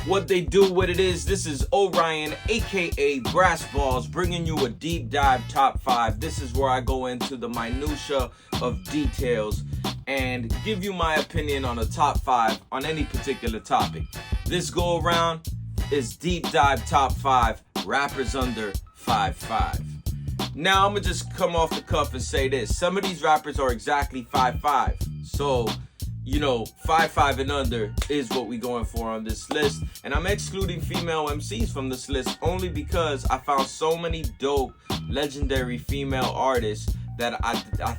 What they do, what it is, this is Orion, aka Brass Balls, bringing you a deep dive top 5. This is where I go into the minutia of details and give you my opinion on a top 5 on any particular topic. This go around is deep dive top 5 rappers under 5'5". Now I'm gonna just come off the cuff and say this: some of these rappers are exactly 5'5", so you know, 5'5" and under is what we going for on this list. And I'm excluding female MCs from this list only because I found so many dope, legendary female artists that I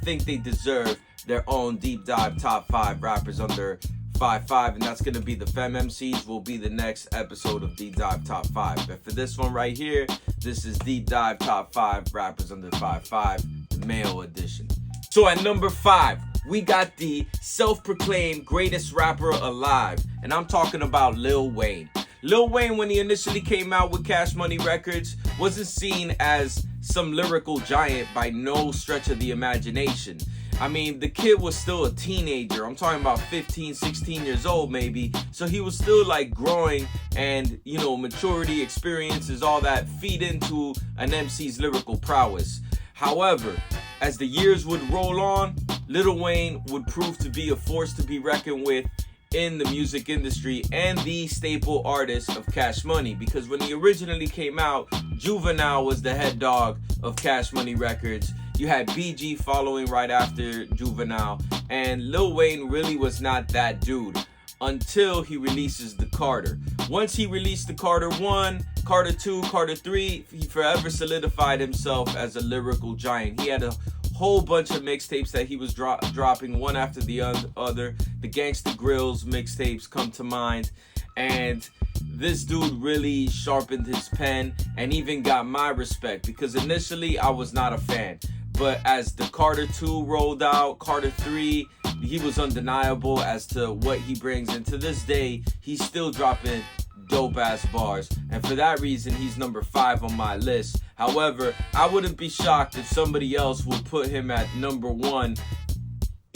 think they deserve their own deep dive top 5 rappers under 5'5", and that's gonna be the Femme MCs. Will be the next episode of Deep Dive Top 5. But for this one right here, this is Deep Dive Top 5 rappers under 5'5", the male edition. So at number 5, we got the self-proclaimed greatest rapper alive, and I'm talking about Lil Wayne. Lil Wayne, when he initially came out with Cash Money Records, wasn't seen as some lyrical giant by no stretch of the imagination. I mean, the kid was still a teenager. I'm talking about 15, 16 years old maybe. So he was still like growing, and you know, maturity, experiences, all that feed into an MC's lyrical prowess. However, as the years would roll on, Lil Wayne would prove to be a force to be reckoned with in the music industry and the staple artist of Cash Money, because when he originally came out, Juvenile was the head dog of Cash Money Records. You had BG following right after Juvenile, and Lil Wayne really was not that dude until he releases the Carter. Once he released the Carter 1, Carter 2, Carter 3, he forever solidified himself as a lyrical giant. He had a whole bunch of mixtapes that he was dropping one after the other. The Gangsta Grills mixtapes come to mind, and this dude really sharpened his pen and even got my respect, because initially I was not a fan. But as the Carter 2 rolled out, Carter 3, he was undeniable as to what he brings. And to this day, he's still dropping dope-ass bars. And for that reason, he's number 5 on my list. However, I wouldn't be shocked if somebody else would put him at number 1,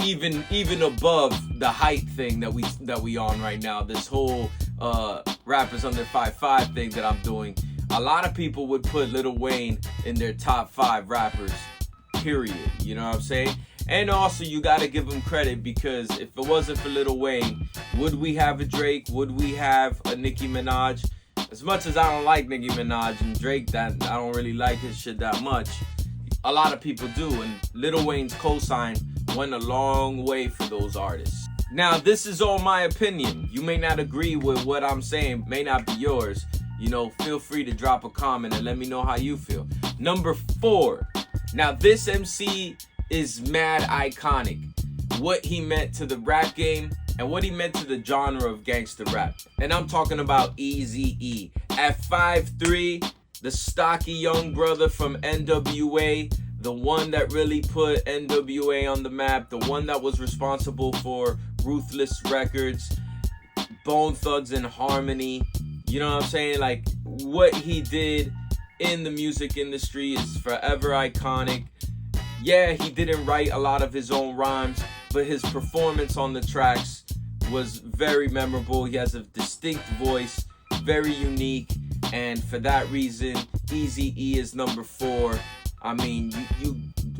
even above the height thing that we on right now. This whole rappers under 5'5" thing that I'm doing. A lot of people would put Lil Wayne in their top 5 rappers. Period. You know what I'm saying? And also, you gotta give him credit, because if it wasn't for Lil Wayne, would we have a Drake? Would we have a Nicki Minaj? As much as I don't like Nicki Minaj and Drake, that I don't really like his shit that much, a lot of people do, and Lil Wayne's cosign went a long way for those artists. Now, this is all my opinion. You may not agree with what I'm saying, may not be yours. You know, feel free to drop a comment and let me know how you feel. Number 4. Now, this MC is mad iconic. What he meant to the rap game and what he meant to the genre of gangster rap. And I'm talking about Eazy E. At 5'3", the stocky young brother from NWA, the one that really put NWA on the map, the one that was responsible for Ruthless Records, Bone Thugs and Harmony. You know what I'm saying? Like, what he did in the music industry is forever iconic. Yeah, he didn't write a lot of his own rhymes, but his performance on the tracks was very memorable. He has a distinct voice, very unique, and for that reason, Eazy E is number 4. I mean,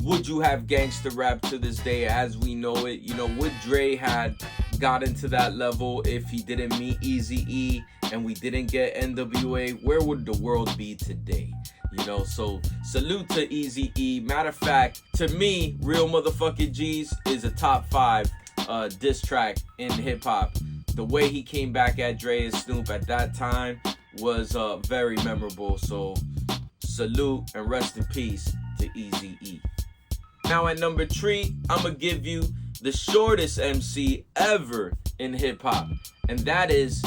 would you have gangster rap to this day as we know it? You know, would Dre had got into that level if he didn't meet Eazy E and we didn't get NWA? Where would the world be today? You know, so salute to Eazy E. Matter of fact, to me, Real Motherfucking G's is a top 5 diss track in hip-hop. The way he came back at Dre and Snoop at that time was very memorable. So salute and rest in peace to Eazy E. Now at number 3, I'm going to give you the shortest MC ever in hip-hop, and that is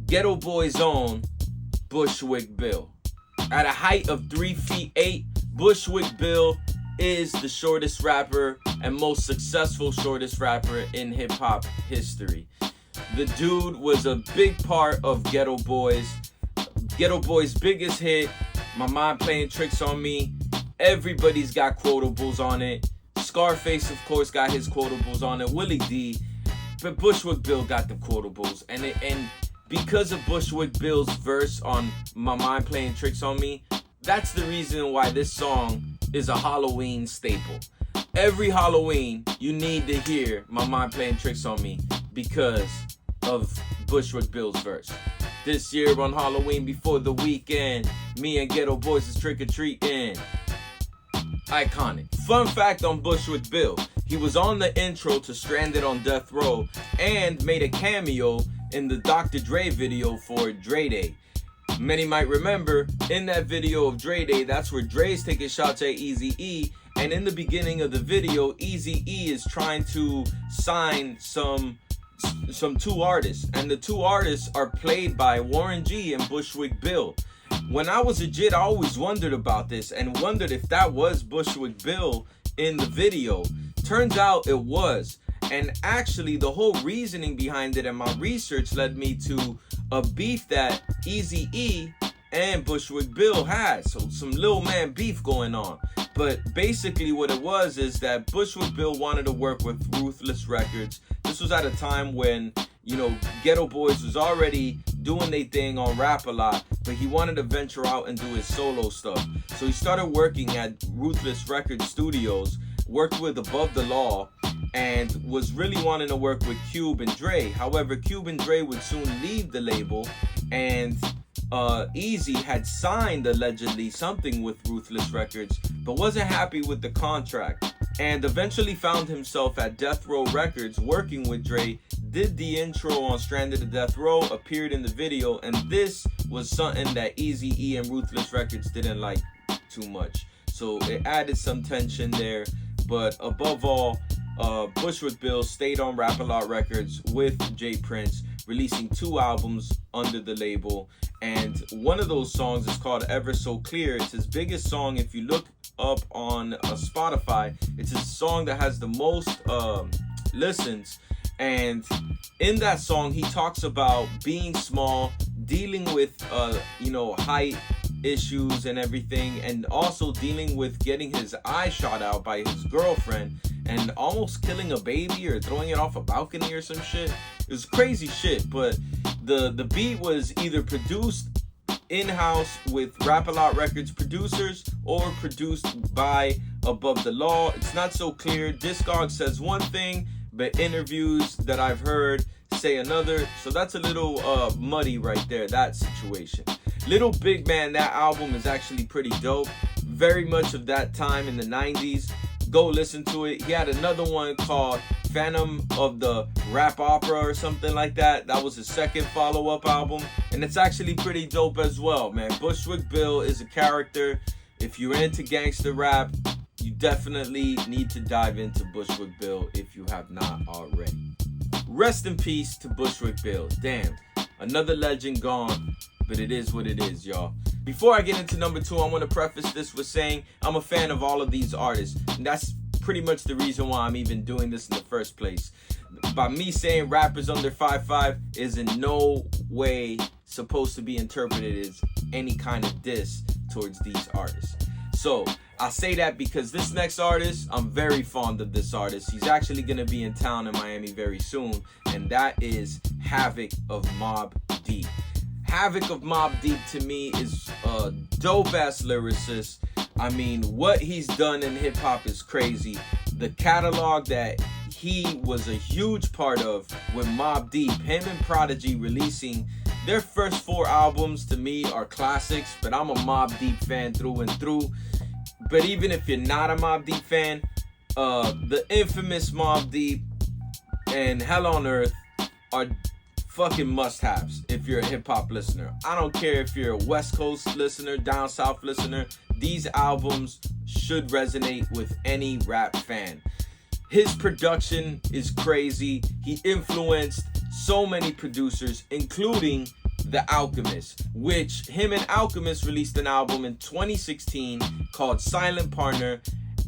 Ghetto Boy's own Bushwick Bill. At a height of 3 feet 8, Bushwick Bill is the shortest rapper and most successful shortest rapper in hip-hop history. The dude was a big part of Ghetto Boy's biggest hit, My Mind Playing Tricks on Me. Everybody's got quotables on it. Scarface, of course, got his quotables on it. Willie D. But Bushwick Bill got the quotables. And because of Bushwick Bill's verse on My Mind Playing Tricks on Me, that's the reason why this song is a Halloween staple. Every Halloween, you need to hear My Mind Playing Tricks on Me because of Bushwick Bill's verse. This year on Halloween before the weekend, me and Ghetto Boys is trick-or-treating. Iconic. Fun fact on Bushwick Bill, he was on the intro to Stranded on Death Row and made a cameo in the Dr. Dre video for Dre Day. Many might remember, in that video of Dre Day, that's where Dre's taking shots at Eazy E, and in the beginning of the video, Eazy E is trying to sign some two artists, and the two artists are played by Warren G and Bushwick Bill. When I was a kid, I always wondered about this and wondered if that was Bushwick Bill in the video. Turns out it was. And actually, the whole reasoning behind it and my research led me to a beef that Eazy E and Bushwick Bill had. So some little man beef going on. But basically what it was is that Bushwick Bill wanted to work with Ruthless Records. This was at a time when, you know, Ghetto Boys was already doing their thing on Rap a Lot, but he wanted to venture out and do his solo stuff. So he started working at Ruthless Records Studios, worked with Above the Law, and was really wanting to work with Cube and Dre. However, Cube and Dre would soon leave the label, and Eazy had signed allegedly something with Ruthless Records, but wasn't happy with the contract, and eventually found himself at Death Row Records working with Dre, did the intro on Stranded to Death Row, appeared in the video, and this was something that Eazy E and Ruthless Records didn't like too much. So it added some tension there, but above all, Bushwick Bill stayed on Rap a Lot Records with J Prince, releasing 2 albums under the label, and one of those songs is called Ever So Clear. It's his biggest song. If you look up on Spotify, it's his song that has the most listens, and in that song he talks about being small, dealing with height issues and everything, and also dealing with getting his eye shot out by his girlfriend and almost killing a baby or throwing it off a balcony or some shit. It was crazy shit, but the beat was either produced in-house with Rap a Lot Records producers or produced by Above the Law. It's not so clear. Discog says one thing, but interviews that I've heard say another. So that's a little muddy right there, that situation. Little Big Man, that album is actually pretty dope. Very much of that time in the 90s. Go listen to it. He had another one called Phantom of the Rap Opera or something like that. That was his second follow-up album, and it's actually pretty dope as well, man. Bushwick Bill is a character. If you're into gangster rap, you definitely need to dive into Bushwick Bill if you have not already. Rest in peace to Bushwick Bill. Damn, another legend gone, but it is what it is, y'all. Before I get into number 2, I want to preface this with saying I'm a fan of all of these artists, and that's pretty much the reason why I'm even doing this in the first place. By me saying rappers under 5'5" is in no way supposed to be interpreted as any kind of diss towards these artists. So I say that because this next artist, I'm very fond of this artist. He's actually going to be in town in Miami very soon, and that is Havoc of Mobb Deep. Havoc of Mobb Deep to me is a dope-ass lyricist. I mean, what he's done in hip-hop is crazy. The catalog that he was a huge part of with Mobb Deep, him and Prodigy releasing their first 4 albums to me are classics, but I'm a Mobb Deep fan through and through. But even if you're not a Mobb Deep fan, the infamous Mobb Deep and Hell on Earth are fucking must-haves if you're a hip-hop listener. I don't care if you're a West Coast listener, down South listener, these albums should resonate with any rap fan. His production is crazy. He influenced so many producers, including The Alchemist, which him and Alchemist released an album in 2016 called Silent Partner,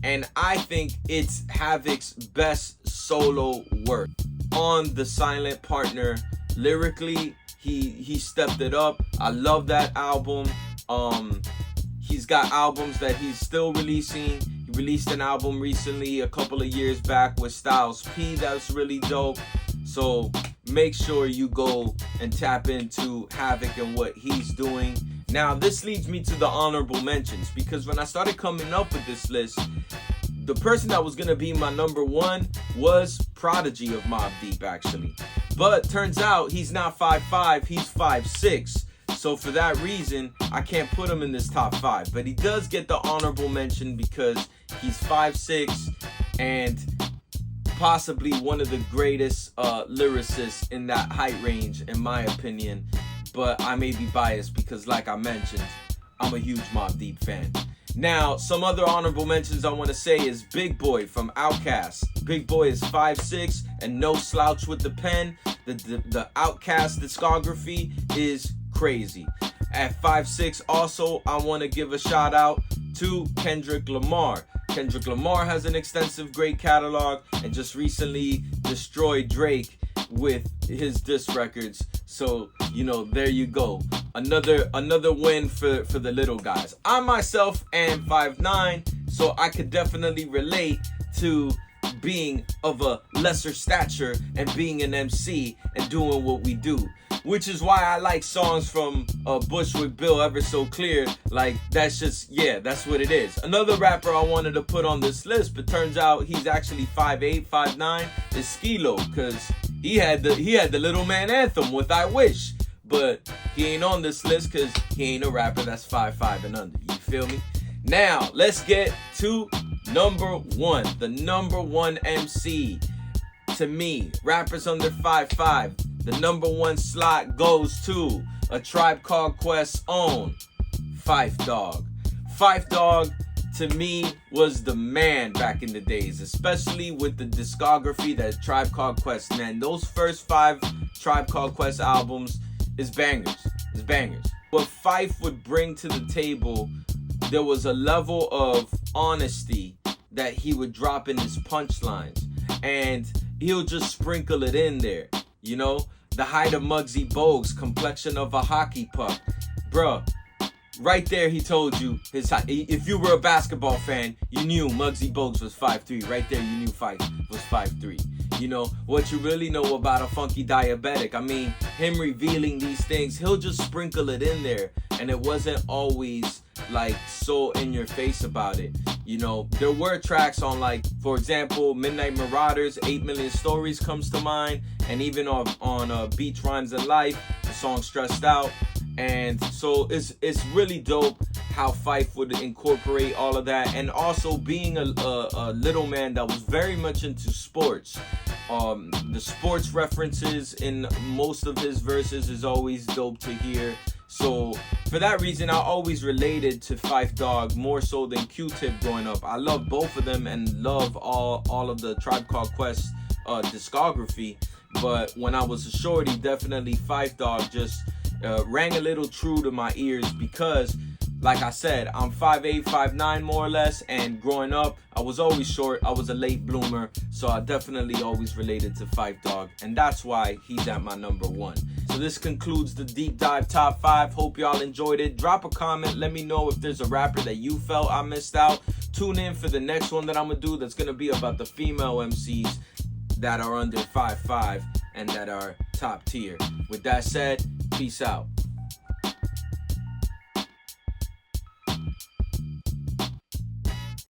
and I think it's Havoc's best solo work. On the Silent Partner, lyrically, he stepped it up. I love that album. He's got albums that he's still releasing. He released an album recently, a couple of years back, with Styles P that's really dope. So, make sure you go and tap into Havoc and what he's doing. Now, this leads me to the honorable mentions, because when I started coming up with this list, the person that was going to be my number one was Prodigy of Mobb Deep, actually. But turns out he's not 5'5", he's 5'6". So for that reason, I can't put him in this top 5. But he does get the honorable mention because he's 5'6", and possibly one of the greatest lyricists in that height range, in my opinion. But I may be biased because, like I mentioned, I'm a huge Mobb Deep fan. Now, some other honorable mentions I want to say is Big Boi from Outkast. Big Boi is 5'6" and no slouch with the pen. The Outkast discography is crazy. At 5'6", also, I want to give a shout out to Kendrick Lamar. Kendrick Lamar has an extensive, great catalog and just recently destroyed Drake with his diss records. So, you know, there you go. Another win for the little guys. I myself am 5'9", so I could definitely relate to being of a lesser stature and being an MC and doing what we do. Which is why I like songs from Bushwick Bill, Ever So Clear. Like, that's just, yeah, that's what it is. Another rapper I wanted to put on this list, but turns out he's actually 5'8", 5'9", is Skilo, because he had the Little Man anthem with I Wish. But he ain't on this list because he ain't a rapper that's 5'5" and under. You feel me? Now, let's get to number one. The number one MC. To me, rappers under 5'5". The number one slot goes to A Tribe Called Quest's own Phife Dawg. Phife Dawg, to me, was the man back in the days, especially with the discography that Tribe Called Quest. Man, those first 5 Tribe Called Quest albums is bangers. It's bangers. What Phife would bring to the table, there was a level of honesty that he would drop in his punchlines, and he'll just sprinkle it in there. You know, the height of Muggsy Bogues, complexion of a hockey puck. Bruh, right there he told you his height. If you were a basketball fan, you knew Muggsy Bogues was 5'3". Right there you knew Phife was 5'3". You know, what you really know about a funky diabetic. I mean, him revealing these things, he'll just sprinkle it in there. And it wasn't always like so in your face about it. You know, there were tracks on, like, for example, Midnight Marauders, 8 Million Stories comes to mind. And even on Beach Rhymes and Life, the song Stressed Out. And so it's really dope how Phife would incorporate all of that. And also being a little man that was very much into sports. The sports references in most of his verses is always dope to hear. So for that reason, I always related to Phife Dawg more so than Q-Tip growing up. I love both of them and love all of the Tribe Called Quest discography. But when I was a shorty, definitely Phife Dawg just rang a little true to my ears because, like I said, I'm 5'8", 5'9", more or less, and growing up, I was always short. I was a late bloomer, so I definitely always related to Phife Dawg, and that's why he's at my number one. So this concludes the Deep Dive Top 5. Hope y'all enjoyed it. Drop a comment. Let me know if there's a rapper that you felt I missed out. Tune in for the next one that I'm going to do that's going to be about the female MCs that are under 5'5" and that are top tier. With that said, peace out.